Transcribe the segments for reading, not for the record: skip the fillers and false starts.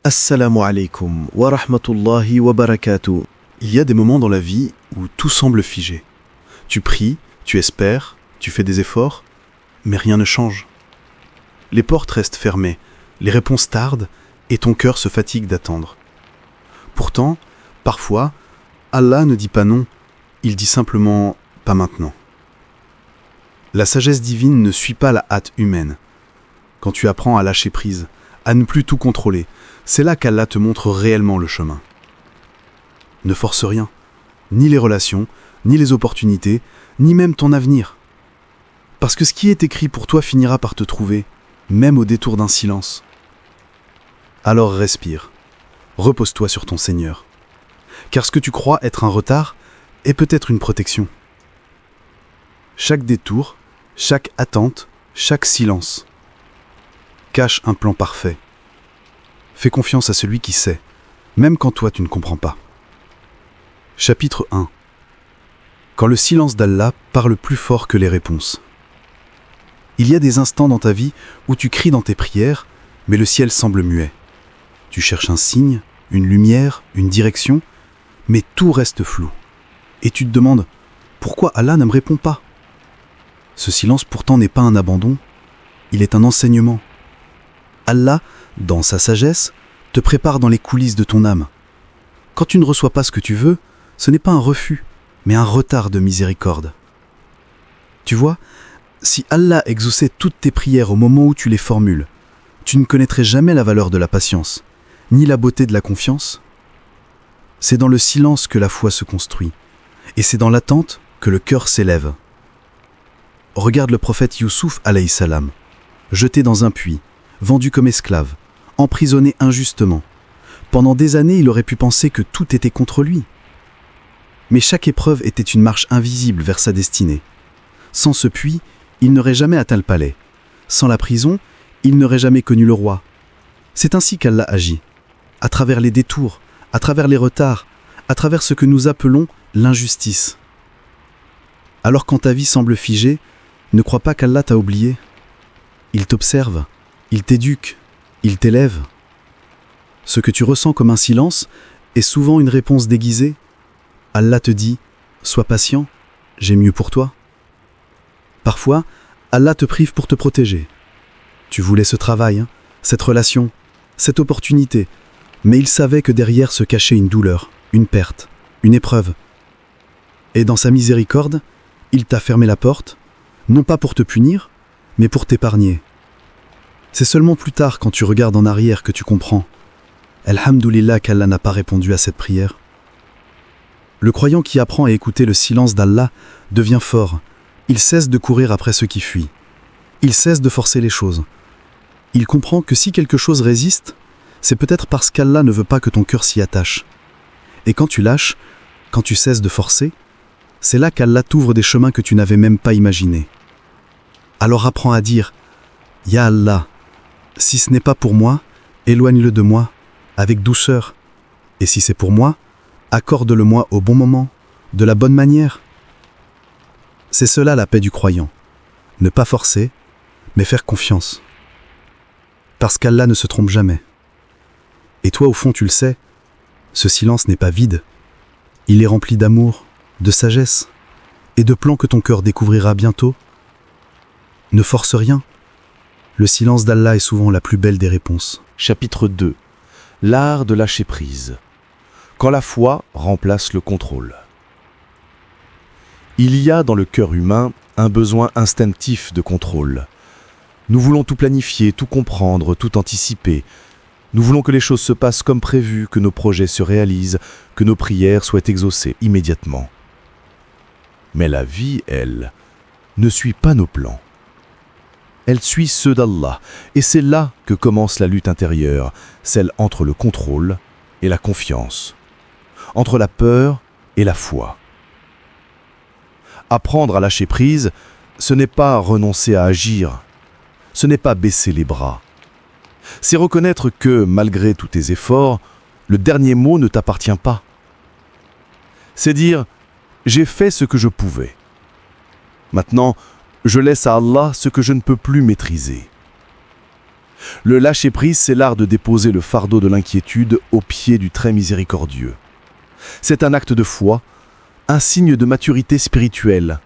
Assalamu alaikum wa rahmatullahi wa barakatuh. Il y a des moments dans la vie où tout semble figé. Tu pries, tu espères, tu fais des efforts, mais rien ne change. Les portes restent fermées, les réponses tardent et ton cœur se fatigue d'attendre. Pourtant, parfois, Allah ne dit pas non, il dit simplement « pas maintenant ». La sagesse divine ne suit pas la hâte humaine. Quand tu apprends à lâcher prise, à ne plus tout contrôler, c'est là qu'Allah te montre réellement le chemin. Ne force rien, ni les relations, ni les opportunités, ni même ton avenir. Parce que ce qui est écrit pour toi finira par te trouver, même au détour d'un silence. Alors respire, repose-toi sur ton Seigneur. Car ce que tu crois être un retard est peut-être une protection. Chaque détour, chaque attente, chaque silence cache un plan parfait. Fais confiance à celui qui sait, même quand toi tu ne comprends pas. Chapitre 1. Quand le silence d'Allah parle plus fort que les réponses. Il y a des instants dans ta vie où tu cries dans tes prières, mais le ciel semble muet. Tu cherches un signe, une lumière, une direction, mais tout reste flou. Et tu te demandes, pourquoi Allah ne me répond pas ? Ce silence pourtant n'est pas un abandon, il est un enseignement. Allah, dans sa sagesse, te prépare dans les coulisses de ton âme. Quand tu ne reçois pas ce que tu veux, ce n'est pas un refus, mais un retard de miséricorde. Tu vois, si Allah exauçait toutes tes prières au moment où tu les formules, tu ne connaîtrais jamais la valeur de la patience, ni la beauté de la confiance. C'est dans le silence que la foi se construit, et c'est dans l'attente que le cœur s'élève. Regarde le prophète Youssouf alayhi salam, jeté dans un puits, vendu comme esclave, emprisonné injustement. Pendant des années, il aurait pu penser que tout était contre lui. Mais chaque épreuve était une marche invisible vers sa destinée. Sans ce puits, il n'aurait jamais atteint le palais. Sans la prison, il n'aurait jamais connu le roi. C'est ainsi qu'Allah agit, à travers les détours, à travers les retards, à travers ce que nous appelons l'injustice. Alors quand ta vie semble figée, ne crois pas qu'Allah t'a oublié. Il t'observe, il t'éduque, il t'élève. Ce que tu ressens comme un silence est souvent une réponse déguisée. Allah te dit « Sois patient, j'ai mieux pour toi ». Parfois, Allah te prive pour te protéger. Tu voulais ce travail, cette relation, cette opportunité, mais il savait que derrière se cachait une douleur, une perte, une épreuve. Et dans sa miséricorde, il t'a fermé la porte, non pas pour te punir, mais pour t'épargner. C'est seulement plus tard, quand tu regardes en arrière, que tu comprends. Alhamdoulilah qu'Allah n'a pas répondu à cette prière. Le croyant qui apprend à écouter le silence d'Allah devient fort. Il cesse de courir après ceux qui fuient. Il cesse de forcer les choses. Il comprend que si quelque chose résiste, c'est peut-être parce qu'Allah ne veut pas que ton cœur s'y attache. Et quand tu lâches, quand tu cesses de forcer, c'est là qu'Allah t'ouvre des chemins que tu n'avais même pas imaginés. Alors apprends à dire « Ya Allah ». Si ce n'est pas pour moi, éloigne-le de moi, avec douceur. Et si c'est pour moi, accorde-le-moi au bon moment, de la bonne manière. C'est cela la paix du croyant. Ne pas forcer, mais faire confiance. Parce qu'Allah ne se trompe jamais. Et toi, au fond, tu le sais, ce silence n'est pas vide. Il est rempli d'amour, de sagesse, et de plans que ton cœur découvrira bientôt. Ne force rien. Le silence d'Allah est souvent la plus belle des réponses. Chapitre 2. L'art de lâcher prise. Quand la foi remplace le contrôle. Il y a dans le cœur humain un besoin instinctif de contrôle. Nous voulons tout planifier, tout comprendre, tout anticiper. Nous voulons que les choses se passent comme prévu, que nos projets se réalisent, que nos prières soient exaucées immédiatement. Mais la vie, elle, ne suit pas nos plans. Elle suit ceux d'Allah, et c'est là que commence la lutte intérieure, celle entre le contrôle et la confiance, entre la peur et la foi. Apprendre à lâcher prise, ce n'est pas renoncer à agir, ce n'est pas baisser les bras. C'est reconnaître que, malgré tous tes efforts, le dernier mot ne t'appartient pas. C'est dire « j'ai fait ce que je pouvais. Maintenant, je laisse à Allah ce que je ne peux plus maîtriser. » Le lâcher-prise, c'est l'art de déposer le fardeau de l'inquiétude au pied du très miséricordieux. C'est un acte de foi, un signe de maturité spirituelle,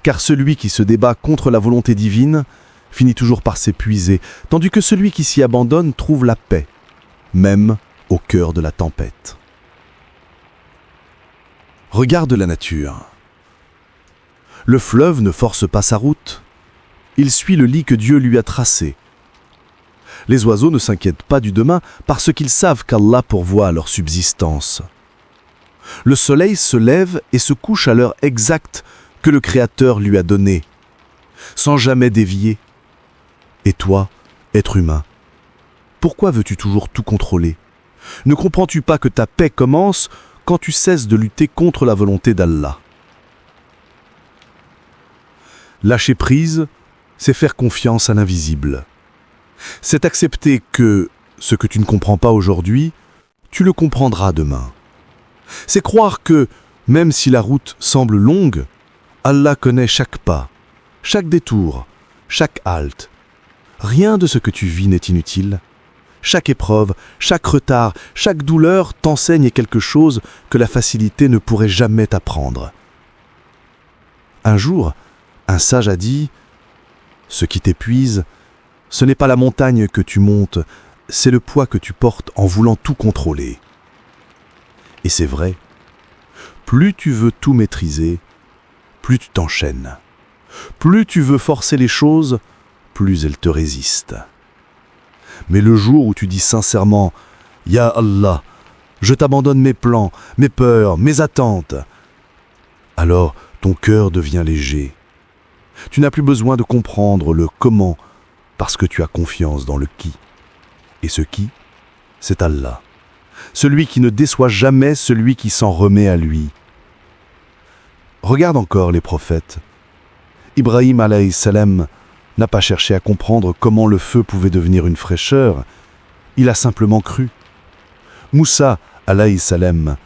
car celui qui se débat contre la volonté divine finit toujours par s'épuiser, tandis que celui qui s'y abandonne trouve la paix, même au cœur de la tempête. Regarde la nature. Le fleuve ne force pas sa route. Il suit le lit que Dieu lui a tracé. Les oiseaux ne s'inquiètent pas du demain parce qu'ils savent qu'Allah pourvoit à leur subsistance. Le soleil se lève et se couche à l'heure exacte que le Créateur lui a donnée, sans jamais dévier. Et toi, être humain, pourquoi veux-tu toujours tout contrôler ? Ne comprends-tu pas que ta paix commence quand tu cesses de lutter contre la volonté d'Allah ? Lâcher prise, c'est faire confiance à l'invisible. C'est accepter que ce que tu ne comprends pas aujourd'hui, tu le comprendras demain. C'est croire que, même si la route semble longue, Allah connaît chaque pas, chaque détour, chaque halte. Rien de ce que tu vis n'est inutile. Chaque épreuve, chaque retard, chaque douleur t'enseigne quelque chose que la facilité ne pourrait jamais t'apprendre. Un jour, un sage a dit « Ce qui t'épuise, ce n'est pas la montagne que tu montes, c'est le poids que tu portes en voulant tout contrôler. » Et c'est vrai, plus tu veux tout maîtriser, plus tu t'enchaînes. Plus tu veux forcer les choses, plus elles te résistent. Mais le jour où tu dis sincèrement « Ya Allah, je t'abandonne mes plans, mes peurs, mes attentes », alors ton cœur devient léger. Tu n'as plus besoin de comprendre le comment, parce que tu as confiance dans le qui. Et ce qui, c'est Allah. Celui qui ne déçoit jamais celui qui s'en remet à lui. Regarde encore les prophètes. Ibrahim alayhi salam n'a pas cherché à comprendre comment le feu pouvait devenir une fraîcheur. Il a simplement cru. Moussa alayhi salam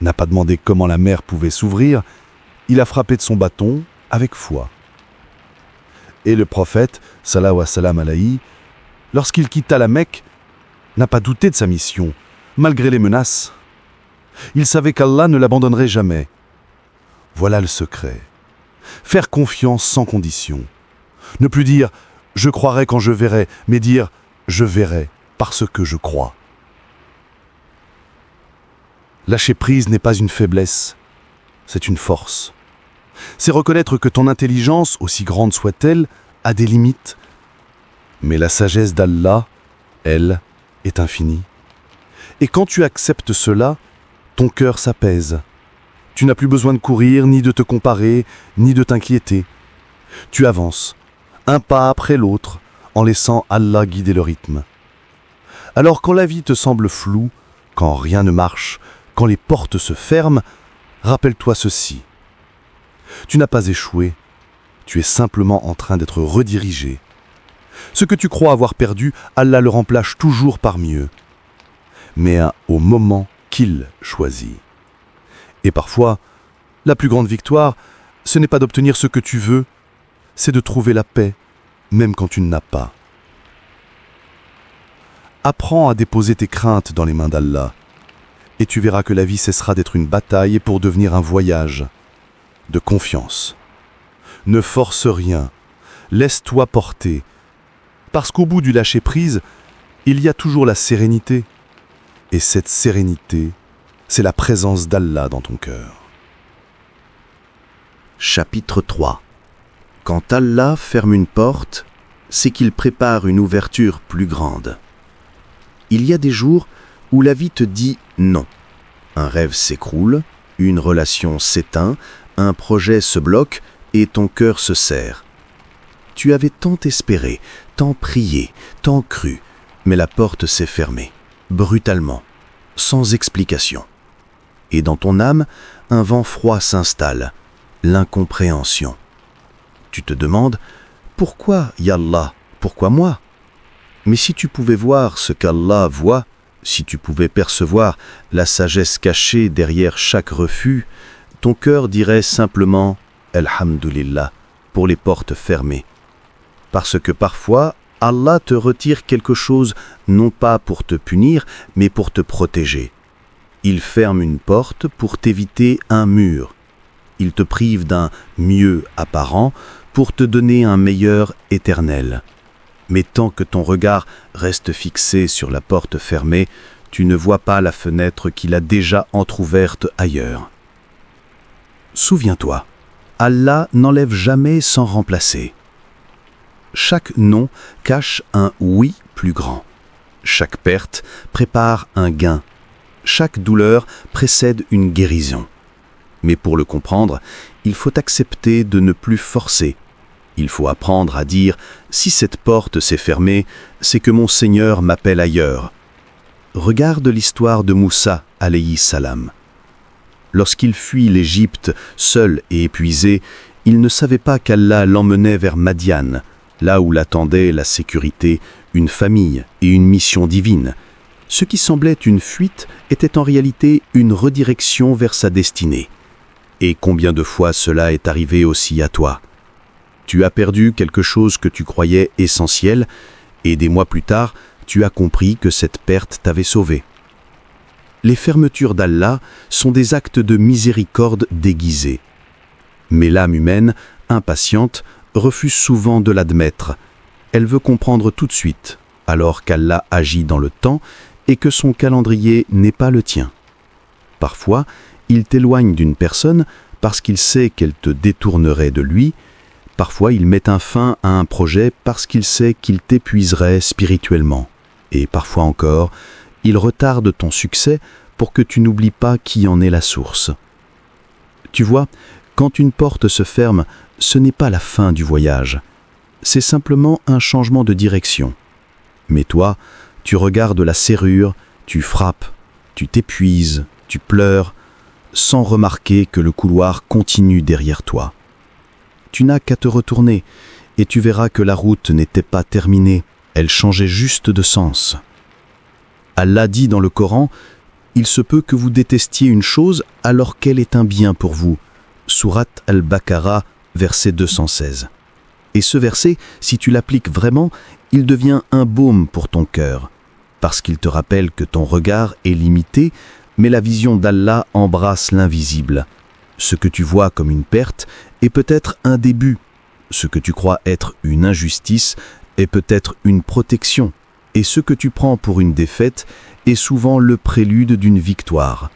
n'a pas demandé comment la mer pouvait s'ouvrir. Il a frappé de son bâton avec foi. Et le prophète, sallallahu wa sallam alayhi, lorsqu'il quitta la Mecque, n'a pas douté de sa mission, malgré les menaces. Il savait qu'Allah ne l'abandonnerait jamais. Voilà le secret. Faire confiance sans condition. Ne plus dire « je croirai quand je verrai », mais dire « je verrai parce que je crois ». Lâcher prise n'est pas une faiblesse, c'est une force. C'est reconnaître que ton intelligence, aussi grande soit-elle, a des limites. Mais la sagesse d'Allah, elle, est infinie. Et quand tu acceptes cela, ton cœur s'apaise. Tu n'as plus besoin de courir, ni de te comparer, ni de t'inquiéter. Tu avances, un pas après l'autre, en laissant Allah guider le rythme. Alors quand la vie te semble floue, quand rien ne marche, quand les portes se ferment, rappelle-toi ceci. Tu n'as pas échoué, tu es simplement en train d'être redirigé. Ce que tu crois avoir perdu, Allah le remplace toujours par mieux, mais au moment qu'il choisit. Et parfois, la plus grande victoire, ce n'est pas d'obtenir ce que tu veux, c'est de trouver la paix, même quand tu ne l'as pas. Apprends à déposer tes craintes dans les mains d'Allah, et tu verras que la vie cessera d'être une bataille pour devenir un voyage de confiance. Ne force rien, laisse-toi porter, parce qu'au bout du lâcher-prise, il y a toujours la sérénité, et cette sérénité, c'est la présence d'Allah dans ton cœur. Chapitre 3. Quand Allah ferme une porte, c'est qu'il prépare une ouverture plus grande. Il y a des jours où la vie te dit non. Un rêve s'écroule, une relation s'éteint, un projet se bloque et ton cœur se serre. Tu avais tant espéré, tant prié, tant cru, mais la porte s'est fermée, brutalement, sans explication. Et dans ton âme, un vent froid s'installe, l'incompréhension. Tu te demandes, pourquoi, Ya Allah, pourquoi moi ? Mais si tu pouvais voir ce qu'Allah voit, si tu pouvais percevoir la sagesse cachée derrière chaque refus, ton cœur dirait simplement « Alhamdulillah » pour les portes fermées. Parce que parfois, Allah te retire quelque chose non pas pour te punir, mais pour te protéger. Il ferme une porte pour t'éviter un mur. Il te prive d'un mieux apparent pour te donner un meilleur éternel. Mais tant que ton regard reste fixé sur la porte fermée, tu ne vois pas la fenêtre qu'il a déjà entr'ouverte ailleurs. Souviens-toi, Allah n'enlève jamais sans remplacer. Chaque non cache un oui plus grand. Chaque perte prépare un gain. Chaque douleur précède une guérison. Mais pour le comprendre, il faut accepter de ne plus forcer. Il faut apprendre à dire « Si cette porte s'est fermée, c'est que mon Seigneur m'appelle ailleurs ». Regarde l'histoire de Moussa, alayhi salam. Lorsqu'il fuit l'Égypte, seul et épuisé, il ne savait pas qu'Allah l'emmenait vers Madian, là où l'attendait la sécurité, une famille et une mission divine. Ce qui semblait une fuite était en réalité une redirection vers sa destinée. Et combien de fois cela est arrivé aussi à toi? Tu as perdu quelque chose que tu croyais essentiel, et des mois plus tard, tu as compris que cette perte t'avait sauvé. Les fermetures d'Allah sont des actes de miséricorde déguisés. Mais l'âme humaine, impatiente, refuse souvent de l'admettre. Elle veut comprendre tout de suite, alors qu'Allah agit dans le temps et que son calendrier n'est pas le tien. Parfois, il t'éloigne d'une personne parce qu'il sait qu'elle te détournerait de lui. Parfois, il met un fin à un projet parce qu'il sait qu'il t'épuiserait spirituellement. Et parfois encore, il retarde ton succès pour que tu n'oublies pas qui en est la source. Tu vois, quand une porte se ferme, ce n'est pas la fin du voyage. C'est simplement un changement de direction. Mais toi, tu regardes la serrure, tu frappes, tu t'épuises, tu pleures, sans remarquer que le couloir continue derrière toi. Tu n'as qu'à te retourner, et tu verras que la route n'était pas terminée, elle changeait juste de sens. Allah dit dans le Coran, « Il se peut que vous détestiez une chose alors qu'elle est un bien pour vous. » Sourate Al-Baqarah, verset 216. Et ce verset, si tu l'appliques vraiment, il devient un baume pour ton cœur, parce qu'il te rappelle que ton regard est limité, mais la vision d'Allah embrasse l'invisible. Ce que tu vois comme une perte est peut-être un début. Ce que tu crois être une injustice est peut-être une protection. Et ce que tu prends pour une défaite est souvent le prélude d'une victoire.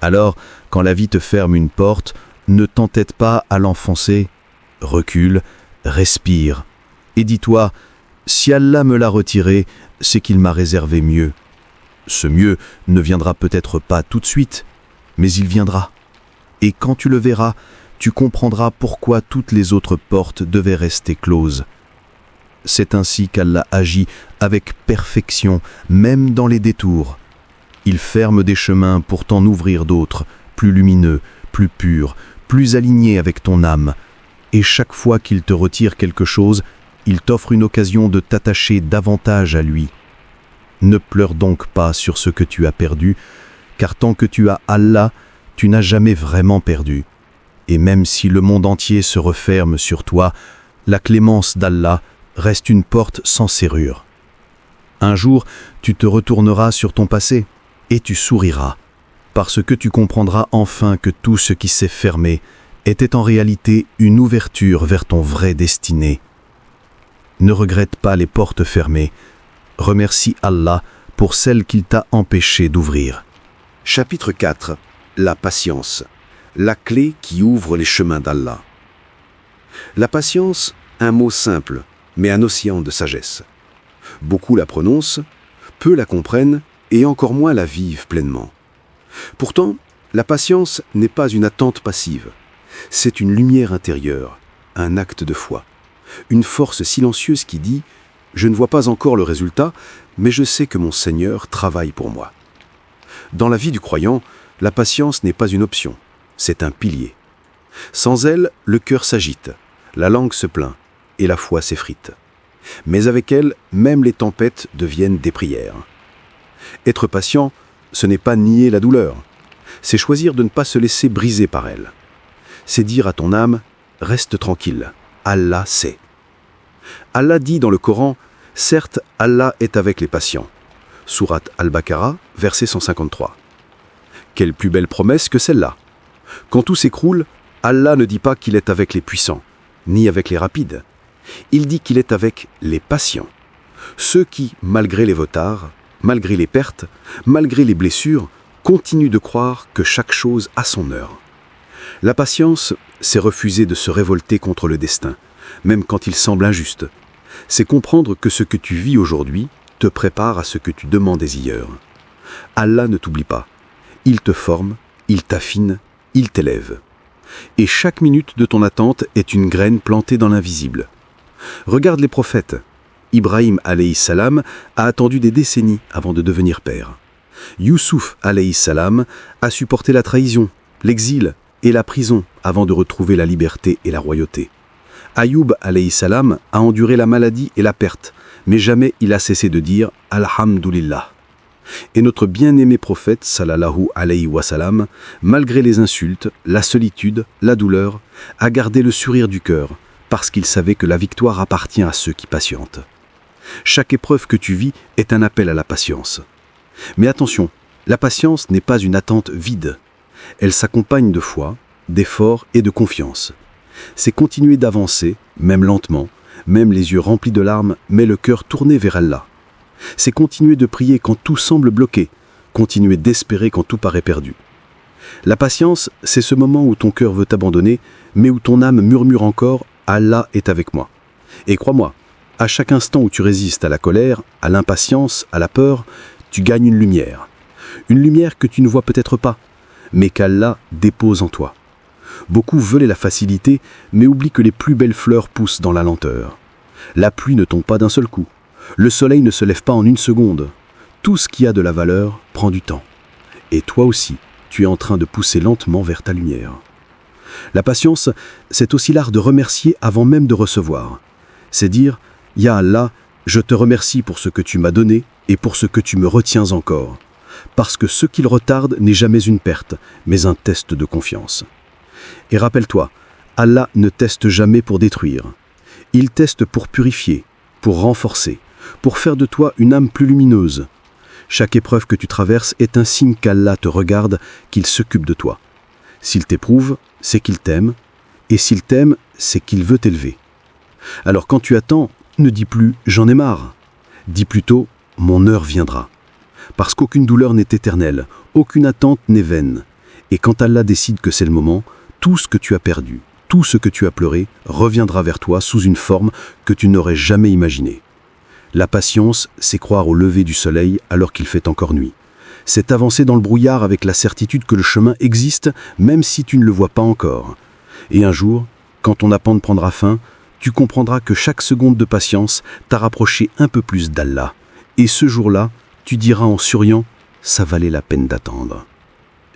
Alors, quand la vie te ferme une porte, ne t'entête pas à l'enfoncer. Recule, respire, et dis-toi, si Allah me l'a retiré, c'est qu'il m'a réservé mieux. Ce mieux ne viendra peut-être pas tout de suite, mais il viendra. Et quand tu le verras, tu comprendras pourquoi toutes les autres portes devaient rester closes. C'est ainsi qu'Allah agit avec perfection, même dans les détours. Il ferme des chemins pour t'en ouvrir d'autres, plus lumineux, plus purs, plus alignés avec ton âme. Et chaque fois qu'il te retire quelque chose, il t'offre une occasion de t'attacher davantage à lui. Ne pleure donc pas sur ce que tu as perdu, car tant que tu as Allah, tu n'as jamais vraiment perdu. Et même si le monde entier se referme sur toi, la clémence d'Allah reste une porte sans serrure. Un jour, tu te retourneras sur ton passé et tu souriras, parce que tu comprendras enfin que tout ce qui s'est fermé était en réalité une ouverture vers ton vrai destiné. Ne regrette pas les portes fermées. Remercie Allah pour celles qu'il t'a empêché d'ouvrir. Chapitre 4. La patience. La clé qui ouvre les chemins d'Allah. La patience, un mot simple, mais un océan de sagesse. Beaucoup la prononcent, peu la comprennent et encore moins la vivent pleinement. Pourtant, la patience n'est pas une attente passive. C'est une lumière intérieure, un acte de foi. Une force silencieuse qui dit « Je ne vois pas encore le résultat, mais je sais que mon Seigneur travaille pour moi. » Dans la vie du croyant, la patience n'est pas une option, c'est un pilier. Sans elle, le cœur s'agite, la langue se plaint et la foi s'effrite. Mais avec elle, même les tempêtes deviennent des prières. Être patient, ce n'est pas nier la douleur, c'est choisir de ne pas se laisser briser par elle. C'est dire à ton âme « Reste tranquille, Allah sait ». Allah dit dans le Coran Certes, Allah est avec les patients. Sourate Al-Baqarah, verset 153. Quelle plus belle promesse que celle-là. Quand tout s'écroule, Allah ne dit pas qu'il est avec les puissants, ni avec les rapides. Il dit qu'il est avec les patients. Ceux qui, malgré les retards, malgré les pertes, malgré les blessures, continuent de croire que chaque chose a son heure. La patience, c'est refuser de se révolter contre le destin, même quand il semble injuste. C'est comprendre que ce que tu vis aujourd'hui te prépare à ce que tu demandais hier. Allah ne t'oublie pas. Il te forme, il t'affine, il t'élève. Et chaque minute de ton attente est une graine plantée dans l'invisible. Regarde les prophètes. Ibrahim alayhi salam a attendu des décennies avant de devenir père. Youssouf alayhi salam a supporté la trahison, l'exil et la prison avant de retrouver la liberté et la royauté. Ayoub alayhi salam a enduré la maladie et la perte, mais jamais il a cessé de dire « Alhamdulillah ». Et notre bien-aimé prophète, sallallahu alayhi wa sallam, malgré les insultes, la solitude, la douleur, a gardé le sourire du cœur, parce qu'il savait que la victoire appartient à ceux qui patientent. Chaque épreuve que tu vis est un appel à la patience. Mais attention, la patience n'est pas une attente vide. Elle s'accompagne de foi, d'effort et de confiance. C'est continuer d'avancer, même lentement, même les yeux remplis de larmes, mais le cœur tourné vers Allah. C'est continuer de prier quand tout semble bloqué, continuer d'espérer quand tout paraît perdu. La patience, c'est ce moment où ton cœur veut t'abandonner, mais où ton âme murmure encore « Allah est avec moi ». Et crois-moi, à chaque instant où tu résistes à la colère, à l'impatience, à la peur, tu gagnes une lumière. Une lumière que tu ne vois peut-être pas, mais qu'Allah dépose en toi. Beaucoup veulent la facilité, mais oublient que les plus belles fleurs poussent dans la lenteur. La pluie ne tombe pas d'un seul coup. Le soleil ne se lève pas en une seconde. Tout ce qui a de la valeur prend du temps. Et toi aussi, tu es en train de pousser lentement vers ta lumière. La patience, c'est aussi l'art de remercier avant même de recevoir. C'est dire « Ya Allah, je te remercie pour ce que tu m'as donné et pour ce que tu me retiens encore. » Parce que ce qu'il retarde n'est jamais une perte, mais un test de confiance. Et rappelle-toi, Allah ne teste jamais pour détruire. Il teste pour purifier, pour renforcer, pour faire de toi une âme plus lumineuse. Chaque épreuve que tu traverses est un signe qu'Allah te regarde, qu'il s'occupe de toi. S'il t'éprouve, c'est qu'il t'aime, et s'il t'aime, c'est qu'il veut t'élever. Alors quand tu attends, ne dis plus « j'en ai marre ». Dis plutôt « mon heure viendra ». Parce qu'aucune douleur n'est éternelle, aucune attente n'est vaine. Et quand Allah décide que c'est le moment, tout ce que tu as perdu, tout ce que tu as pleuré, reviendra vers toi sous une forme que tu n'aurais jamais imaginée. La patience, c'est croire au lever du soleil alors qu'il fait encore nuit. C'est avancer dans le brouillard avec la certitude que le chemin existe, même si tu ne le vois pas encore. Et un jour, quand ton attente prendra fin, tu comprendras que chaque seconde de patience t'a rapproché un peu plus d'Allah. Et ce jour-là, tu diras en souriant, ça valait la peine d'attendre.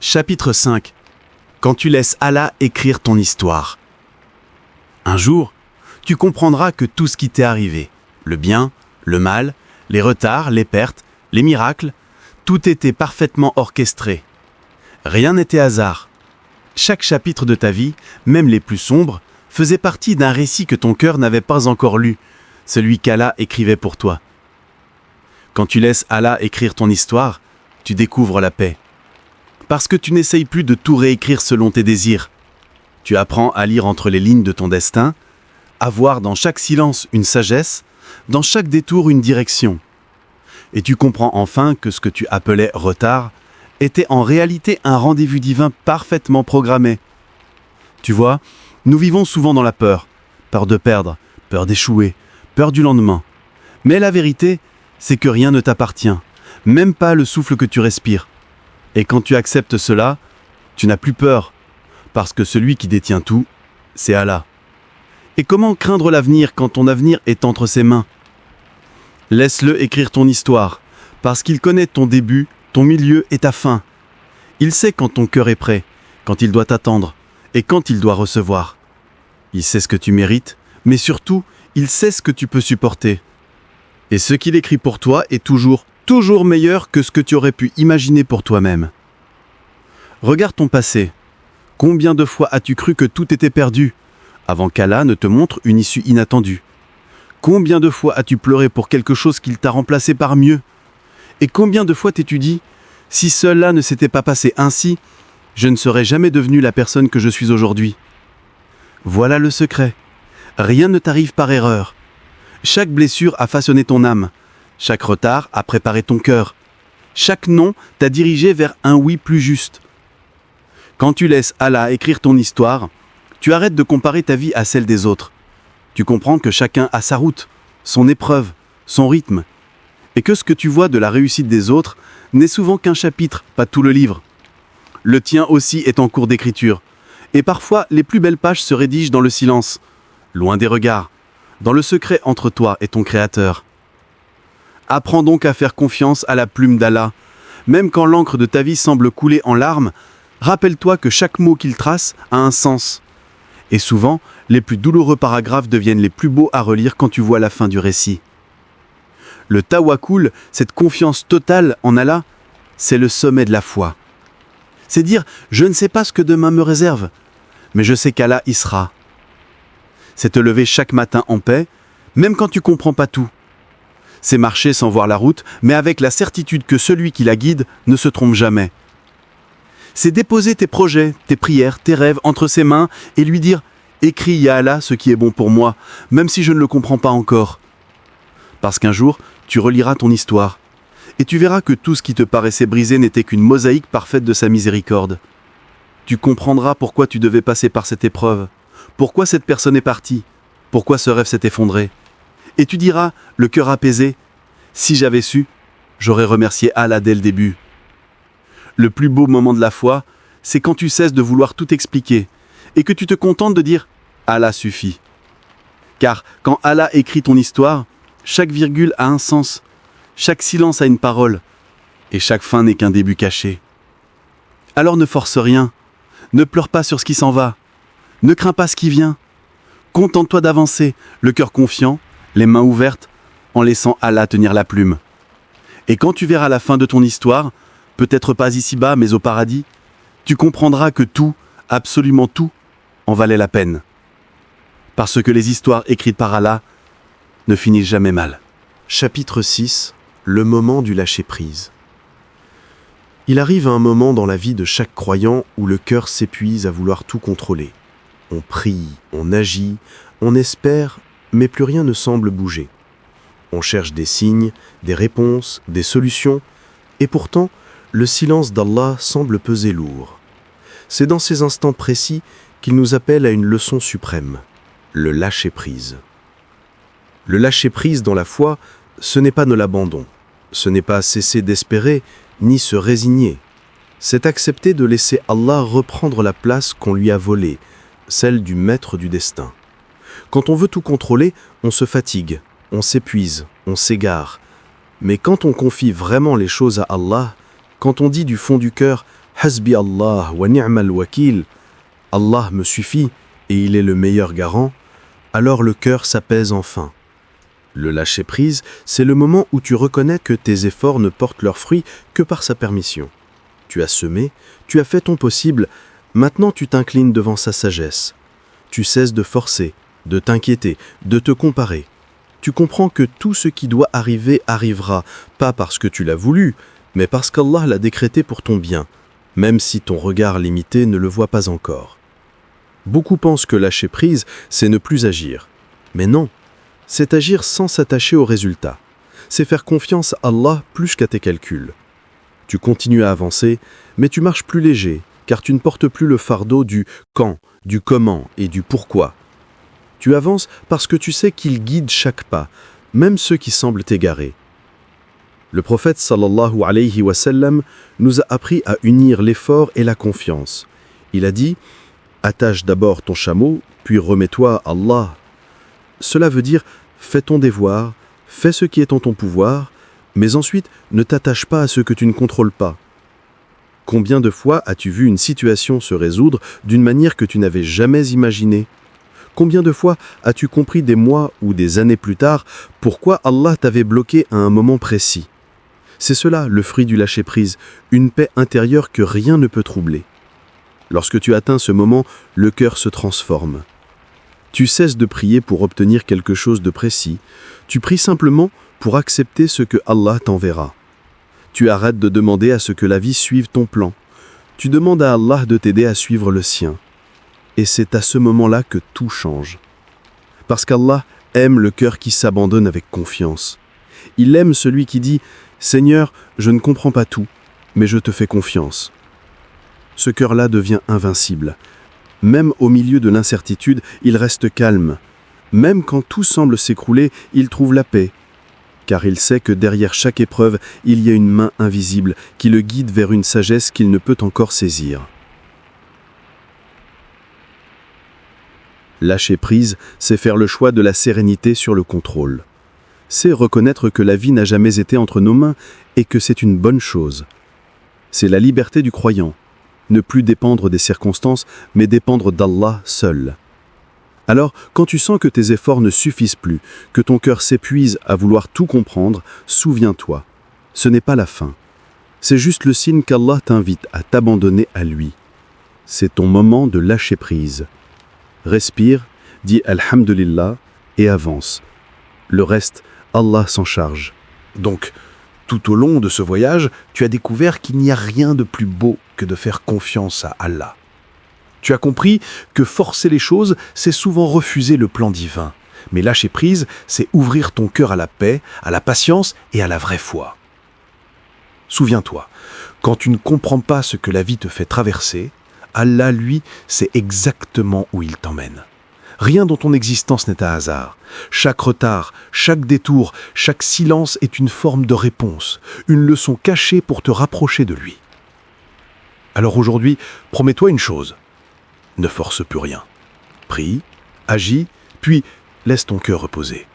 Chapitre 5. Quand tu laisses Allah écrire ton histoire. Un jour, tu comprendras que tout ce qui t'est arrivé, le bien, le mal, les retards, les pertes, les miracles, tout était parfaitement orchestré. Rien n'était hasard. Chaque chapitre de ta vie, même les plus sombres, faisait partie d'un récit que ton cœur n'avait pas encore lu, celui qu'Allah écrivait pour toi. Quand tu laisses Allah écrire ton histoire, tu découvres la paix. Parce que tu n'essayes plus de tout réécrire selon tes désirs. Tu apprends à lire entre les lignes de ton destin, à voir dans chaque silence une sagesse, dans chaque détour une direction. Et tu comprends enfin que ce que tu appelais retard était en réalité un rendez-vous divin parfaitement programmé. Tu vois, nous vivons souvent dans la peur de perdre, peur d'échouer, peur du lendemain. Mais la vérité, c'est que rien ne t'appartient, même pas le souffle que tu respires. Et quand tu acceptes cela, tu n'as plus peur, parce que celui qui détient tout, c'est Allah. Et comment craindre l'avenir quand ton avenir est entre ses mains ? Laisse-le écrire ton histoire, parce qu'il connaît ton début, ton milieu et ta fin. Il sait quand ton cœur est prêt, quand il doit t'attendre, et quand il doit recevoir. Il sait ce que tu mérites, mais surtout, il sait ce que tu peux supporter. Et ce qu'il écrit pour toi est toujours meilleur que ce que tu aurais pu imaginer pour toi-même. Regarde ton passé. Combien de fois as-tu cru que tout était perdu, avant qu'Allah ne te montre une issue inattendue ? Combien de fois as-tu pleuré pour quelque chose qu'il t'a remplacé par mieux? Et combien de fois t'es-tu dit, si cela ne s'était pas passé ainsi, je ne serais jamais devenu la personne que je suis aujourd'hui. Voilà le secret. Rien ne t'arrive par erreur. Chaque blessure a façonné ton âme. Chaque retard a préparé ton cœur. Chaque non t'a dirigé vers un oui plus juste. Quand tu laisses Allah écrire ton histoire, tu arrêtes de comparer ta vie à celle des autres. Tu comprends que chacun a sa route, son épreuve, son rythme, et que ce que tu vois de la réussite des autres n'est souvent qu'un chapitre, pas tout le livre. Le tien aussi est en cours d'écriture, et parfois les plus belles pages se rédigent dans le silence, loin des regards, dans le secret entre toi et ton Créateur. Apprends donc à faire confiance à la plume d'Allah, même quand l'encre de ta vie semble couler en larmes. Rappelle-toi que chaque mot qu'il trace a un sens. Et souvent, les plus douloureux paragraphes deviennent les plus beaux à relire quand tu vois la fin du récit. Le tawakkul, cette confiance totale en Allah, c'est le sommet de la foi. C'est dire, je ne sais pas ce que demain me réserve, mais je sais qu'Allah y sera. C'est te lever chaque matin en paix, même quand tu comprends pas tout. C'est marcher sans voir la route, mais avec la certitude que celui qui la guide ne se trompe jamais. C'est déposer tes projets, tes prières, tes rêves entre ses mains et lui dire « Écris, ya Allah, ce qui est bon pour moi, même si je ne le comprends pas encore. » Parce qu'un jour, tu reliras ton histoire, et tu verras que tout ce qui te paraissait brisé n'était qu'une mosaïque parfaite de sa miséricorde. Tu comprendras pourquoi tu devais passer par cette épreuve, pourquoi cette personne est partie, pourquoi ce rêve s'est effondré. Et tu diras, le cœur apaisé, « Si j'avais su, j'aurais remercié Allah dès le début. » Le plus beau moment de la foi, c'est quand tu cesses de vouloir tout expliquer et que tu te contentes de dire « Allah suffit ». Car quand Allah écrit ton histoire, chaque virgule a un sens, chaque silence a une parole, et chaque fin n'est qu'un début caché. Alors ne force rien, ne pleure pas sur ce qui s'en va, ne crains pas ce qui vient. Contente-toi d'avancer, le cœur confiant, les mains ouvertes, en laissant Allah tenir la plume. Et quand tu verras la fin de ton histoire, peut-être pas ici-bas, mais au paradis, tu comprendras que tout, absolument tout, en valait la peine. Parce que les histoires écrites par Allah ne finissent jamais mal. Chapitre 6. Le moment du lâcher-prise. Il arrive un moment dans la vie de chaque croyant où le cœur s'épuise à vouloir tout contrôler. On prie, on agit, on espère, mais plus rien ne semble bouger. On cherche des signes, des réponses, des solutions, et pourtant, le silence d'Allah semble peser lourd. C'est dans ces instants précis qu'il nous appelle à une leçon suprême, le lâcher-prise. Le lâcher-prise dans la foi, ce n'est pas de l'abandon, ce n'est pas cesser d'espérer, ni se résigner. C'est accepter de laisser Allah reprendre la place qu'on lui a volée, celle du maître du destin. Quand on veut tout contrôler, on se fatigue, on s'épuise, on s'égare. Mais quand on confie vraiment les choses à Allah, quand on dit du fond du cœur « Hasbi Allah wa ni'mal wakil » « Allah me suffit et il est le meilleur garant », alors le cœur s'apaise enfin. Le lâcher-prise, c'est le moment où tu reconnais que tes efforts ne portent leurs fruits que par sa permission. Tu as semé, tu as fait ton possible, maintenant tu t'inclines devant sa sagesse. Tu cesses de forcer, de t'inquiéter, de te comparer. Tu comprends que tout ce qui doit arriver arrivera, pas parce que tu l'as voulu, mais parce qu'Allah l'a décrété pour ton bien, même si ton regard limité ne le voit pas encore. Beaucoup pensent que lâcher prise, c'est ne plus agir. Mais non, c'est agir sans s'attacher aux résultats. C'est faire confiance à Allah plus qu'à tes calculs. Tu continues à avancer, mais tu marches plus léger, car tu ne portes plus le fardeau du quand, du comment et du pourquoi. Tu avances parce que tu sais qu'il guide chaque pas, même ceux qui semblent égarés. Le prophète sallallahu alayhi wa sallam nous a appris à unir l'effort et la confiance. Il a dit « Attache d'abord ton chameau, puis remets-toi à Allah ». Cela veut dire « Fais ton devoir, fais ce qui est en ton pouvoir, mais ensuite ne t'attache pas à ce que tu ne contrôles pas ». Combien de fois as-tu vu une situation se résoudre d'une manière que tu n'avais jamais imaginée ? Combien de fois as-tu compris des mois ou des années plus tard pourquoi Allah t'avait bloqué à un moment précis ? C'est cela le fruit du lâcher-prise, une paix intérieure que rien ne peut troubler. Lorsque tu atteins ce moment, le cœur se transforme. Tu cesses de prier pour obtenir quelque chose de précis. Tu pries simplement pour accepter ce que Allah t'enverra. Tu arrêtes de demander à ce que la vie suive ton plan. Tu demandes à Allah de t'aider à suivre le sien. Et c'est à ce moment-là que tout change. Parce qu'Allah aime le cœur qui s'abandonne avec confiance. Il aime celui qui dit « Seigneur, je ne comprends pas tout, mais je te fais confiance ». Ce cœur-là devient invincible. Même au milieu de l'incertitude, il reste calme. Même quand tout semble s'écrouler, il trouve la paix. Car il sait que derrière chaque épreuve, il y a une main invisible qui le guide vers une sagesse qu'il ne peut encore saisir. Lâcher prise, c'est faire le choix de la sérénité sur le contrôle. C'est reconnaître que la vie n'a jamais été entre nos mains et que c'est une bonne chose. C'est la liberté du croyant. Ne plus dépendre des circonstances, mais dépendre d'Allah seul. Alors, quand tu sens que tes efforts ne suffisent plus, que ton cœur s'épuise à vouloir tout comprendre, souviens-toi, ce n'est pas la fin. C'est juste le signe qu'Allah t'invite à t'abandonner à lui. C'est ton moment de lâcher prise. Respire, dis Alhamdulillah et avance. Le reste, Allah s'en charge. Donc, tout au long de ce voyage, tu as découvert qu'il n'y a rien de plus beau que de faire confiance à Allah. Tu as compris que forcer les choses, c'est souvent refuser le plan divin. Mais lâcher prise, c'est ouvrir ton cœur à la paix, à la patience et à la vraie foi. Souviens-toi, quand tu ne comprends pas ce que la vie te fait traverser, Allah, lui, sait exactement où il t'emmène. Rien dans ton existence n'est un hasard. Chaque retard, chaque détour, chaque silence est une forme de réponse, une leçon cachée pour te rapprocher de lui. Alors aujourd'hui, promets-toi une chose. Ne force plus rien. Prie, agis, puis laisse ton cœur reposer.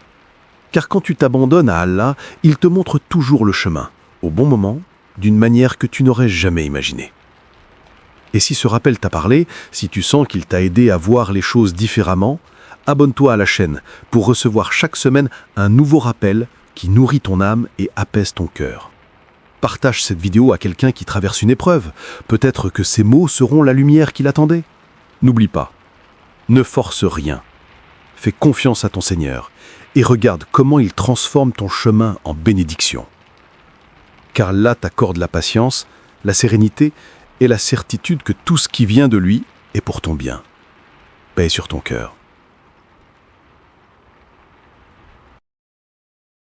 Car quand tu t'abandonnes à Allah, il te montre toujours le chemin, au bon moment, d'une manière que tu n'aurais jamais imaginée. Et si ce rappel t'a parlé, si tu sens qu'il t'a aidé à voir les choses différemment, abonne-toi à la chaîne pour recevoir chaque semaine un nouveau rappel qui nourrit ton âme et apaise ton cœur. Partage cette vidéo à quelqu'un qui traverse une épreuve. Peut-être que ces mots seront la lumière qu'il attendait. N'oublie pas, ne force rien. Fais confiance à ton Seigneur et regarde comment il transforme ton chemin en bénédiction. Car là t'accorde la patience, la sérénité et la certitude que tout ce qui vient de lui est pour ton bien. Paix sur ton cœur.